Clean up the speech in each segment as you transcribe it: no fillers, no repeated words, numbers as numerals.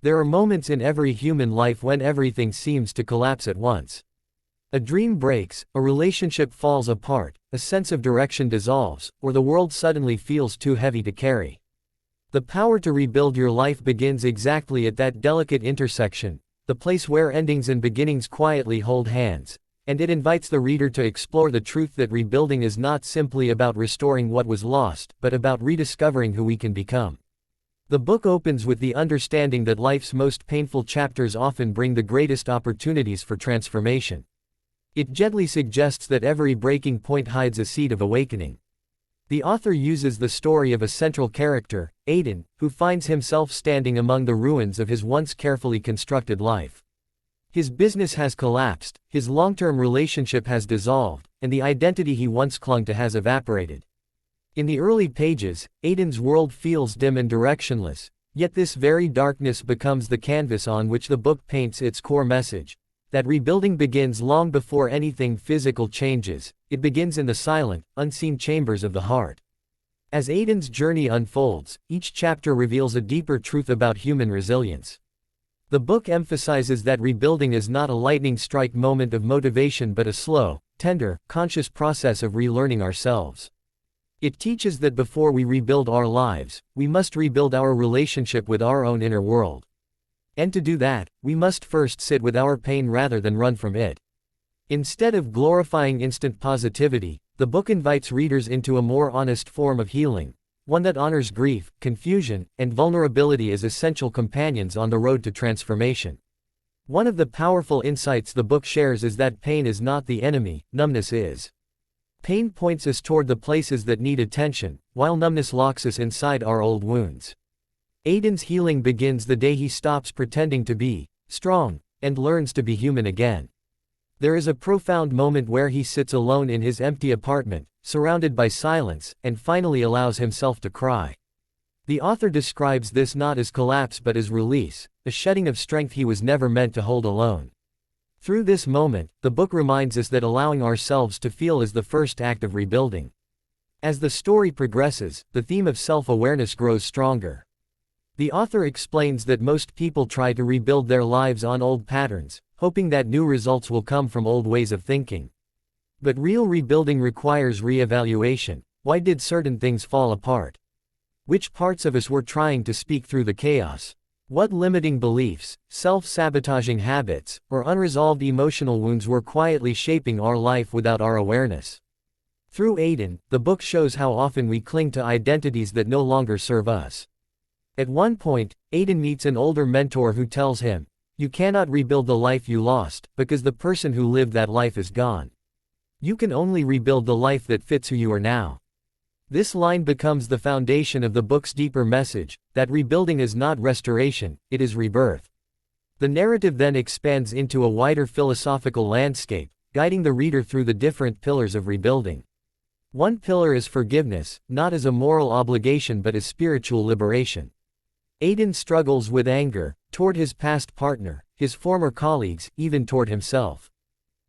There are moments in every human life when everything seems to collapse at once. A dream breaks, a relationship falls apart, a sense of direction dissolves, or the world suddenly feels too heavy to carry. The power to rebuild your life begins exactly at that delicate intersection, the place where endings and beginnings quietly hold hands, and it invites the reader to explore the truth that rebuilding is not simply about restoring what was lost, but about rediscovering who we can become. The book opens with the understanding that life's most painful chapters often bring the greatest opportunities for transformation. It gently suggests that every breaking point hides a seed of awakening. The author uses the story of a central character, Aiden, who finds himself standing among the ruins of his once carefully constructed life. His business has collapsed, his long-term relationship has dissolved, and the identity he once clung to has evaporated. In the early pages, Aiden's world feels dim and directionless, yet this very darkness becomes the canvas on which the book paints its core message, that rebuilding begins long before anything physical changes. It begins in the silent, unseen chambers of the heart. As Aiden's journey unfolds, each chapter reveals a deeper truth about human resilience. The book emphasizes that rebuilding is not a lightning strike moment of motivation but a slow, tender, conscious process of relearning ourselves. It teaches that before we rebuild our lives, we must rebuild our relationship with our own inner world. And to do that, we must first sit with our pain rather than run from it. Instead of glorifying instant positivity, the book invites readers into a more honest form of healing, one that honors grief, confusion, and vulnerability as essential companions on the road to transformation. One of the powerful insights the book shares is that pain is not the enemy, numbness is. Pain points us toward the places that need attention, while numbness locks us inside our old wounds. Aiden's healing begins the day he stops pretending to be strong and learns to be human again. There is a profound moment where he sits alone in his empty apartment, surrounded by silence, and finally allows himself to cry. The author describes this not as collapse but as release, a shedding of strength he was never meant to hold alone. Through this moment, the book reminds us that allowing ourselves to feel is the first act of rebuilding. As the story progresses, the theme of self-awareness grows stronger. The author explains that most people try to rebuild their lives on old patterns, hoping that new results will come from old ways of thinking. But real rebuilding requires re-evaluation. Why did certain things fall apart? Which parts of us were trying to speak through the chaos? What limiting beliefs, self-sabotaging habits, or unresolved emotional wounds were quietly shaping our life without our awareness? Through Aiden, the book shows how often we cling to identities that no longer serve us. At one point, Aiden meets an older mentor who tells him, "You cannot rebuild the life you lost, because the person who lived that life is gone. You can only rebuild the life that fits who you are now." This line becomes the foundation of the book's deeper message, that rebuilding is not restoration, it is rebirth. The narrative then expands into a wider philosophical landscape, guiding the reader through the different pillars of rebuilding. One pillar is forgiveness, not as a moral obligation but as spiritual liberation. Aiden struggles with anger, toward his past partner, his former colleagues, even toward himself.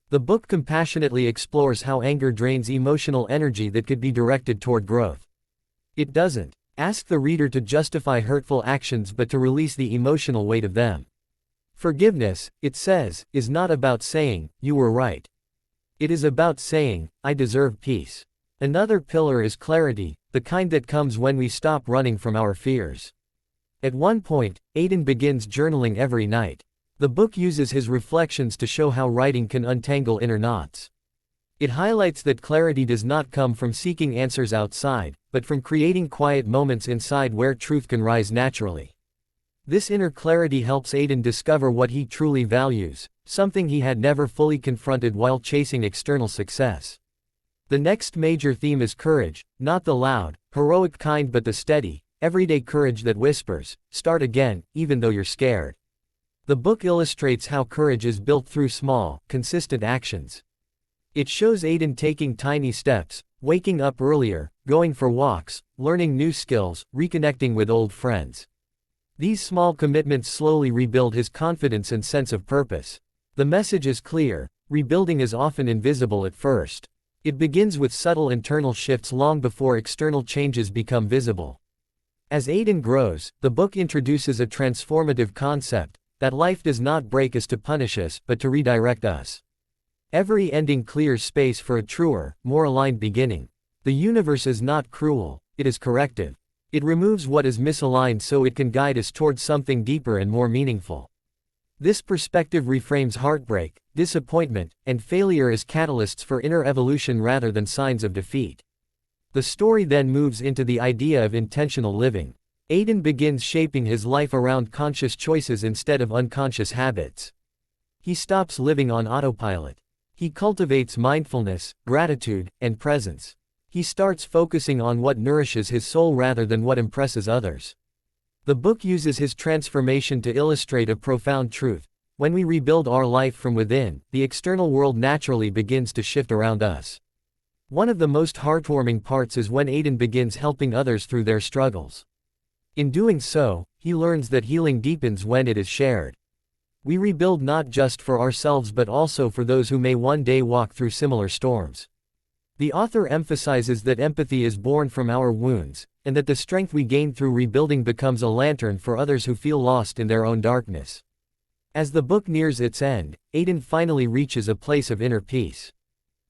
The book compassionately explores how anger drains emotional energy that could be directed toward growth. It doesn't ask the reader to justify hurtful actions but to release the emotional weight of them. Forgiveness, it says, is not about saying, "You were right." It is about saying, "I deserve peace." Another pillar is clarity, the kind that comes when we stop running from our fears. At one point, Aiden begins journaling every night. The book uses his reflections to show how writing can untangle inner knots. It highlights that clarity does not come from seeking answers outside, but from creating quiet moments inside where truth can rise naturally. This inner clarity helps Aiden discover what he truly values, something he had never fully confronted while chasing external success. The next major theme is courage, not the loud, heroic kind but the steady, everyday courage that whispers, "Start again, even though you're scared." The book illustrates how courage is built through small, consistent actions. It shows Aiden taking tiny steps, waking up earlier, going for walks, learning new skills, reconnecting with old friends. These small commitments slowly rebuild his confidence and sense of purpose. The message is clear: rebuilding is often invisible at first. It begins with subtle internal shifts long before external changes become visible. As Aiden grows, the book introduces a transformative concept, that life does not break us to punish us, but to redirect us. Every ending clears space for a truer, more aligned beginning. The universe is not cruel, it is corrective. It removes what is misaligned so it can guide us towards something deeper and more meaningful. This perspective reframes heartbreak, disappointment, and failure as catalysts for inner evolution rather than signs of defeat. The story then moves into the idea of intentional living. Aiden begins shaping his life around conscious choices instead of unconscious habits. He stops living on autopilot. He cultivates mindfulness, gratitude, and presence. He starts focusing on what nourishes his soul rather than what impresses others. The book uses his transformation to illustrate a profound truth. When we rebuild our life from within, the external world naturally begins to shift around us. One of the most heartwarming parts is when Aiden begins helping others through their struggles. In doing so, he learns that healing deepens when it is shared. We rebuild not just for ourselves but also for those who may one day walk through similar storms. The author emphasizes that empathy is born from our wounds, and that the strength we gain through rebuilding becomes a lantern for others who feel lost in their own darkness. As the book nears its end, Aiden finally reaches a place of inner peace.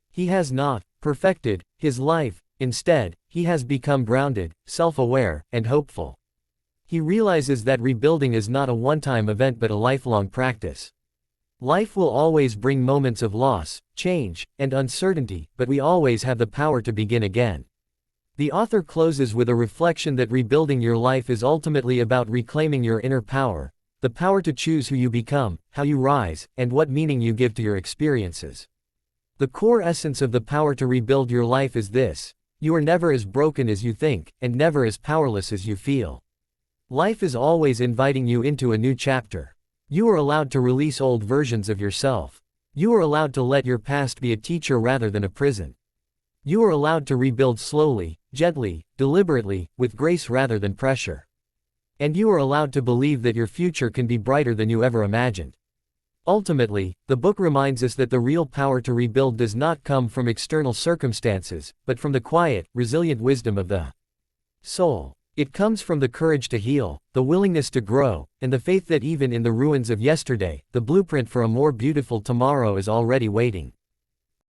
He has not perfected his life, instead, he has become grounded, self-aware, and hopeful. He realizes that rebuilding is not a one-time event but a lifelong practice. Life will always bring moments of loss, change, and uncertainty, but we always have the power to begin again. The author closes with a reflection that rebuilding your life is ultimately about reclaiming your inner power, the power to choose who you become, how you rise, and what meaning you give to your experiences. The core essence of the power to rebuild your life is this: you are never as broken as you think, and never as powerless as you feel. Life is always inviting you into a new chapter. You are allowed to release old versions of yourself. You are allowed to let your past be a teacher rather than a prison. You are allowed to rebuild slowly, gently, deliberately, with grace rather than pressure. And you are allowed to believe that your future can be brighter than you ever imagined. Ultimately, the book reminds us that the real power to rebuild does not come from external circumstances, but from the quiet, resilient wisdom of the soul. It comes from the courage to heal, the willingness to grow, and the faith that even in the ruins of yesterday, the blueprint for a more beautiful tomorrow is already waiting.